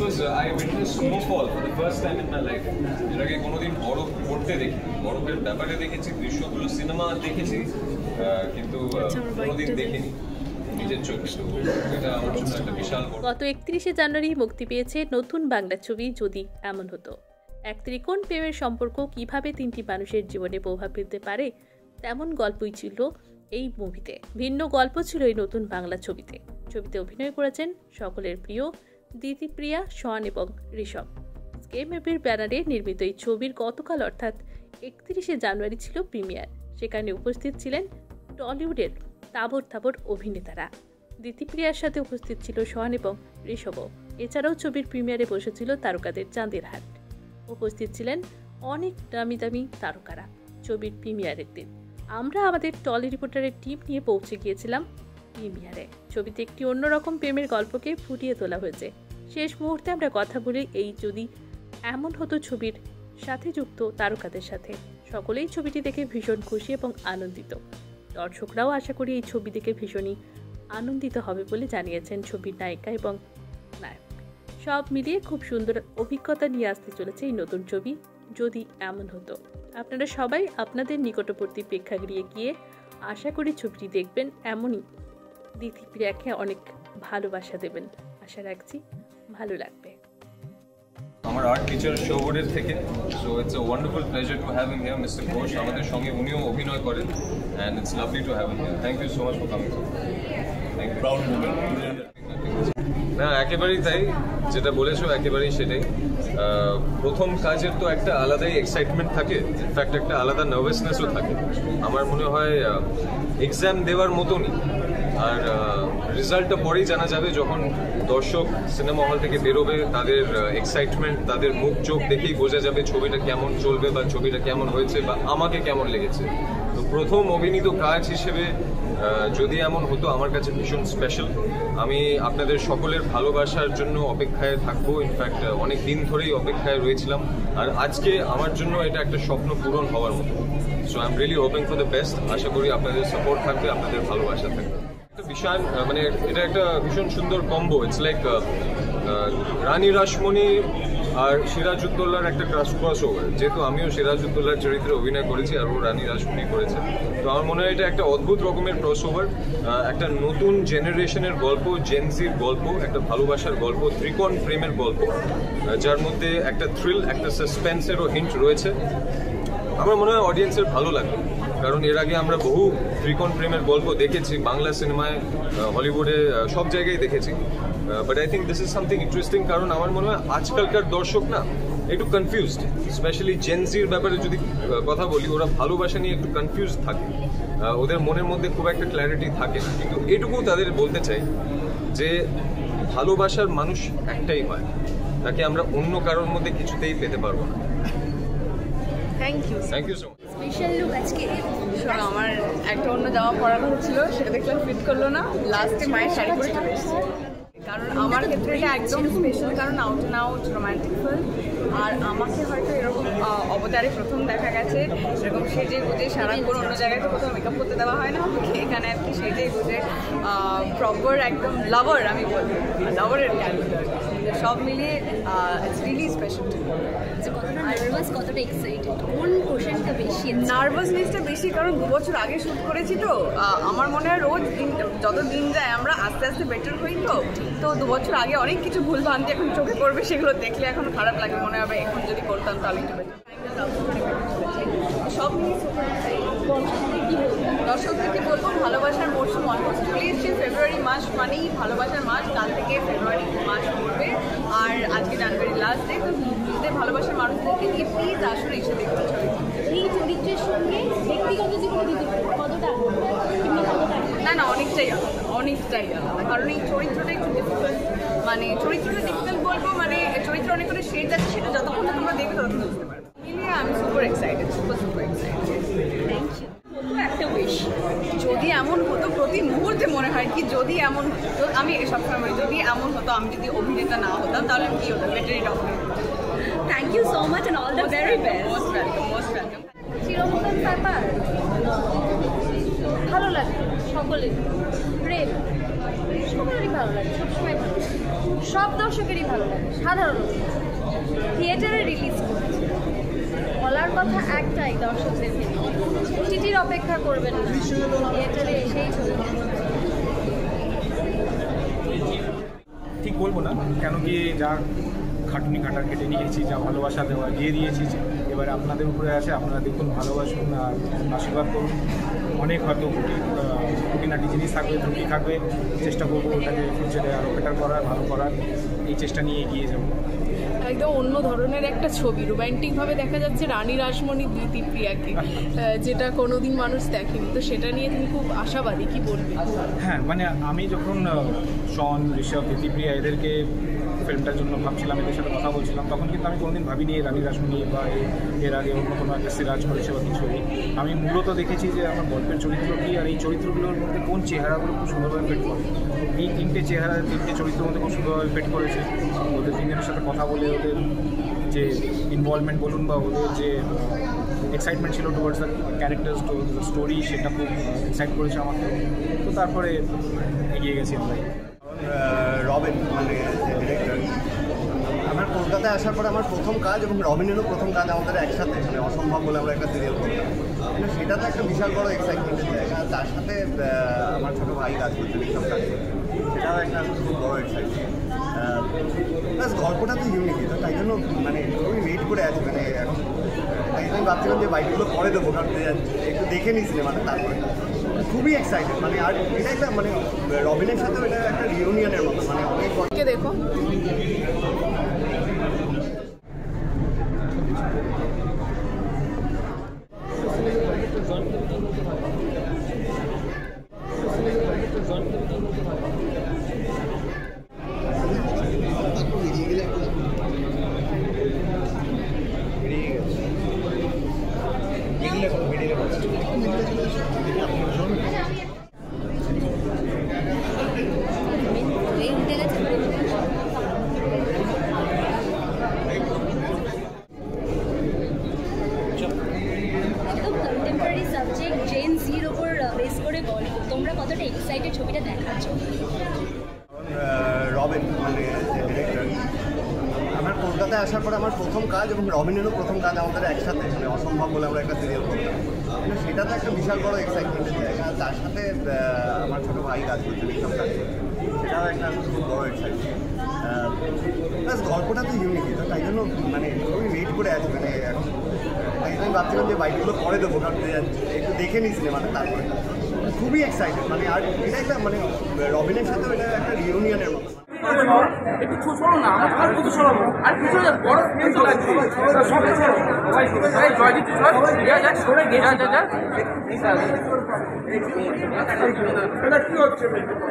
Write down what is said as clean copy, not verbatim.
was I witnessed snowfall for the first time in my life. এর আগে কোনোদিন বরফ পড়তে দেখি, বরফের ব্যাপারে দেখেছি, দৃশ্যগুলো সিনেমা দেখেছি, কিন্তু কোনোদিন দেখিনি নিজের চোখে। এটা আমার জন্য একটা বিশাল। গত 31শে জানুয়ারি মুক্তি পেয়েছে নতুন বাংলা ছবি যদি এমন হতো। এক ত্রিকোণ প্রেমের সম্পর্ক কিভাবে তিনটি মানুষের জীবনে প্রভাব ফেলতে পারে তেমন গল্পই ছিল এই মুভিতে। ভিন্ন গল্প ছিল এই নতুন বাংলা ছবিতে। ছবিতে অভিনয় করেছেন সকলের প্রিয় দিতিপ্রিয়া, শন এবং ঋষভ। স্কেমেপির ব্যানারে নির্মিত এই ছবির গতকাল অর্থাৎ 31শে জানুয়ারি ছিল প্রিমিয়ার। সেখানে উপস্থিত ছিলেন টলিউডের তাবড় অভিনেতারা। দিতিপ্রিয়ার সাথে উপস্থিত ছিল শন এবং ঋষভও। এছাড়াও ছবির প্রিমিয়ারে বসেছিল তারকাদের চাঁদের হাট। উপস্থিত ছিলেন অনেক দামি দামি তারকারা। ছবির প্রিমিয়ারের দিন আমরা আমাদের টলি রিপোর্টারের টিম নিয়ে পৌঁছে গিয়েছিলাম প্রিমিয়ারে। ছবিতে একটি অন্যরকম প্রেমের গল্পকে ফুটিয়ে তোলা হয়েছে। শেষ মুহূর্তে আমরা কথা বলি এই যদি এমন হতো ছবির সাথে যুক্ত তারকাদের সাথে। সকলেই ছবিটি দেখে ভীষণ খুশি এবং আনন্দিত। দর্শকরাও আশা করি এই ছবি দেখে ভীষণই আনন্দিত হবে বলে জানিয়েছেন ছবির নায়িকা এবং নায়ক। সব মিলিয়ে খুব সুন্দর অভিজ্ঞতা নিয়ে আসতে চলেছে এই নতুন ছবি যদি এমন হতো। আপনারা সবাই আপনাদের নিকটবর্তী প্রেক্ষাগৃহে গিয়ে আশা করি ছবিটি দেখবেন, এমনই দিতিপ্রিয়াকে অনেক ভালোবাসা দেবেন। আশা রাখছি ভালো লাগবে। আমার আর্ট টিচার শোবোর্ডের থেকে, so it's a wonderful pleasure to have him here. Mister Ghosh আমাদের সঙ্গে উনিও অভিনয় করেন, and it's lovely to have him here. Thank you so much for coming. Thank you. Proud movement. না, একেবারেই তাই, যেটা বলেছো একেবারেই সেটাই। প্রথম কাজের তো একটা আলাদাই এক্সাইটমেন্ট থাকে, ইনফ্যাক্ট একটা আলাদা নার্ভাসনেসও থাকে। আমার মনে হয় এক্সাম দেওয়ার মতনই। আর রেজাল্টটা পরেই জানা যাবে, যখন দর্শক সিনেমা হল থেকে বেরোবে, তাদের এক্সাইটমেন্ট, তাদের মুখ চোখ দেখেই বোঝা যাবে ছবিটা কেমন চলবে বা ছবিটা কেমন হয়েছে বা আমাকে কেমন লেগেছে। তো প্রথম অভিনীত কাজ হিসেবে যদি এমন হতো আমার কাছে ভীষণ স্পেশাল। আমি আপনাদের সকলের ভালোবাসার জন্য অপেক্ষায় থাকবো। ইনফ্যাক্ট অনেক দিন ধরেই অপেক্ষায় রয়েছিলাম, আর আজকে আমার জন্য এটা একটা স্বপ্ন পূরণ হওয়ার মতো। So I am really hoping for the best. আশা করি আপনাদের সাপোর্ট থাকবে, আপনাদের ভালোবাসা থাকবে। বিশাল, মানে এটা একটা ভীষণ সুন্দর কম্বো। ইটস লাইক রানী রাসমণি আর সিরাজউদ্দৌলার একটা ক্রস ওভার। যেহেতু আমিও সিরাজউদ্দৌলার চরিত্রে অভিনয় করেছি আর ও রানী রাসমণি করেছে, তো আমার মনে হয় এটা একটা অদ্ভুত রকমের ক্রস ওভার। একটা নতুন জেনারেশনের গল্প, জেনজির গল্প, একটা ভালোবাসার গল্প, ত্রিকোণ প্রেমের গল্প, যার মধ্যে একটা থ্রিল, একটা সাসপেন্সেরও হিন্ট রয়েছে। আমার মনে হয় অডিয়েন্সের ভালো লাগবে, কারণ এর আগে আমরা বহু ত্রিকোণ প্রেমের গল্প দেখেছি বাংলা সিনেমায়, হলিউডে, সব জায়গায় দেখেছি। But I think this is something interesting, কারণ আমার মনে হয় আজকালকার দর্শক না একটু কনফিউজড, স্পেশালি জেনজির ব্যাপারে যদি কথা বলি, ওরা ভালোবাসা নিয়ে একটু কনফিউজড থাকে। ওদের মনের মধ্যে খুব একটা ক্ল্যারিটি থাকে না। কিন্তু এটুকু তাদের বলতে চাই যে ভালোবাসার মানুষ একটাই হয়, তাকে আমরা অন্য কারোর মধ্যে কিছুতেই পেতে পারবো না। Thank you so much. Special look আজকে। শোনো, আমার একটা অন্য জামা পরা কথা ছিল, সেটা দেখলাম ফিট করলো না, লাস্টে মায়ের শাড়ি পরে চলে এসেছে। কারণ আমার ক্ষেত্রে এটা একদম স্পেশাল, কারণ out and out romantic film. আর আমাকে হয়তো এরকম অবতারে প্রথম দেখা গেছে, এরকম সেজে গুজে সারাক্ষণ অন্য জায়গায় তো কোথাও মেকআপ করতে দেওয়া হয় না আমাকে, এখানে আর কি সেজে গুজে প্রপার একদম লাভার, আমি বলবো লাভারের ক্যারেক্টার। সব মিলিয়ে ইটস রিয়েলি স্পেশাল। কতটা এক্সাইটেড, কোন পোর্শনটা বেশি? নার্ভাসনেসটা বেশি, কারণ 2 বছর আগে শুট করেছি তো। আমার মনে হয় রোজ যত দিন যায় আমরা আস্তে আস্তে বেটার হই। তো 2 বছর আগে অনেক কিছু ভুল ভ্রান্তি এখন চোখে পড়বে, সেগুলো দেখলে এখন খারাপ লাগে, মনে হবে এখন যদি করতাম তাহলে একটু বেটার। সব দর্শকদেরকে বলবো, ভালোবাসার মরশুম অলমোস্ট চলে এসছে। ফেব্রুয়ারি মাস মানেই ভালোবাসার মাস, কাল থেকে ফেব্রুয়ারি মাস পড়বে, আর আজকে জানুয়ারি লাস্ট ডে। তো নিজেদের ভালোবাসার মানুষদেরকে নিয়ে প্লিজ আসলে এসে দেখতে চলে। এই চরিত্রের সঙ্গে ব্যক্তিগত জীবনে কতটা না অনেকটাই আলাদা, অনেকটাই আলাদা, কারণ এই চরিত্রটা একটু ডিফিকাল্ট। মানে চরিত্রটা ডিফিকাল্ট বলবো, মানে চরিত্র অনেক করে শেড আছে, সেটা যতক্ষণ না তোমরা দেখবে ততক্ষণ বুঝতে পারবে। মিলিয়ে আমি super excited, super excited. Thank you. একটা উইশ, যদি এমন হতো, প্রতি মুহূর্তে মনে হয় কি যদি এমন হতো, আমি সবসময় বলি যদি এমন হতো আমি যদি অভিনেতা না হতাম তাহলে কি হতো, বেটারি টপ। Thank you so much and all the very best. Most welcome, most welcome. চিরন্তন ব্যাপার ভালো লাগে। সকলের প্রেম সকলেরই ভালো লাগে, সবসময় ভালো লাগে, সব দর্শকেরই ভালো লাগে। সাধারণত থিয়েটারে রিলিজ করেছে, বলার কথা একটাই দর্শকদের ওটিটির অপেক্ষা করবেন না, থিয়েটারে এসেই চলে যাবে। ঠিক বলবো না, কেন কি যা খাটুনি খাটার কেটে নিয়েছি, যা ভালোবাসা দেওয়া দিয়ে দিয়েছি, এবারে আপনাদের উপরে আছে, আপনারা দেখুন, ভালোবাসুন আর আশীর্বাদ করুন। অনেক হয়তো খুঁটিনাটি জিনিস থাকবে, ত্রুটি থাকবে, চেষ্টা করবো ওটাকে ফিউচারে আরও বেটার করার, ভালো করার, এই চেষ্টা নিয়ে এগিয়ে যাবো। একদম অন্য ধরনের একটা ছবি, রোম্যান্টিকভাবে দেখা যাচ্ছে রানী রাসমণি দ্বিতীপ্রিয়াকে, যেটা কোনোদিন মানুষ দেখেনি, তো সেটা নিয়ে তুমি খুব আশাবাদী, কি বলবে? হ্যাঁ, মানে আমি যখন শন, ঋষভ, দ্বিতীপ্রিয়া এদেরকে ফিল্মটার জন্য ভাবছিলাম, এদের সাথে কথা বলছিলাম, তখন কিন্তু আমি কোনোদিন ভাবিনি রানী রাসমণি বা এর আগে অন্য কোনো একটা সিরাজ করেছে বা কিছু। আমি মূলত দেখেছি যে আমার গল্পের চরিত্র কী, আর এই চরিত্রগুলোর মধ্যে কোন চেহারাগুলো খুব সুন্দরভাবে ফিট করে। এই তিনটে চেহারা, তিনটে চরিত্রের মধ্যে খুব সুন্দরভাবে ফিট করেছে। ওদের তিনজনের সাথে কথা বলে ওদের যে ইনভলভমেন্ট বলুন বা ওদের যে এক্সাইটমেন্ট ছিল towards the characters, towards the story, সেটা খুব এক্সাইট করেছে আমাকে। তো তারপরে এগিয়ে গেছি আমরা। রবিন মানে ডিরেক্টর, আমার কলকাতায় আসার পরে আমার প্রথম কাজ এবং রবিনেরও প্রথম কাজ আমাদের একসাথে, মানে অসম্ভব বলে আমরা একটা সিরিয়াল করলাম। মানে সেটা তো একটা বিশাল বড় এক্সাইটমেন্টের জায়গা। তার সাথে আমার ছোটো ভাই কাজ করছে, ঋষভ কাজ করছে, সেটাও একটা খুব বড় এক্সাইটমেন্ট। প্লাস গল্পটা তো ইউনিক, তো তাই জন্য মানে খুবই ওয়েট করে আছি। মানে এখন তাই আমি ভাবছিলাম যে বাইকগুলো পরে দেবো, কারণ একটু দেখে নিই সিনেমাটা, তারপরে খুবই এক্সাইটেড। মানে আর এটা একটা মানে রবিনের সাথে এটা একটা রিউনিয়নের মতো, মানে অনেক দেখো তোমরা কতটা এক্সাইটেড ছবিটা দেখার জন্য? রবিন মানে ডিরেক্টর, আমার কলকাতায় আসার পরে আমার প্রথম কাজ এবং রবিনেরও প্রথম কাজ আমাদের একসাথে, মানে অসম্ভব বলে আমরা একটা সিরিয়াল করলাম। মানে সেটা তো একটা বিশাল বড় এক্সাইটমেন্টের জায়গা। তার সাথে আমার ছোটো ভাই কাজ করছে, ঋষভ কাজ করছে, সেটাও একটা খুব বড় এক্সাইটমেন্ট। প্লাস গল্পটা তো ইউনিক, তো তাই জন্য মানে খুবই ওয়েট করে আছি। মানে এখন তাই আমি ভাবছিলাম যে বাইকগুলো পরে দেবো, কারণ একটু দেখে নিই সিনেমাটা, তারপরে খুবই এক্সাইটেড। মানে আর এটা একটা মানে রবিনের সাথে এটা একটা রিউনিয়নের মতো। একটু ছোড়ো না, আর কিছু ছড়াবো, আর কিছু বড় জয়দীপ সরে গিয়ে যা কি হচ্ছে ডিরেক্টর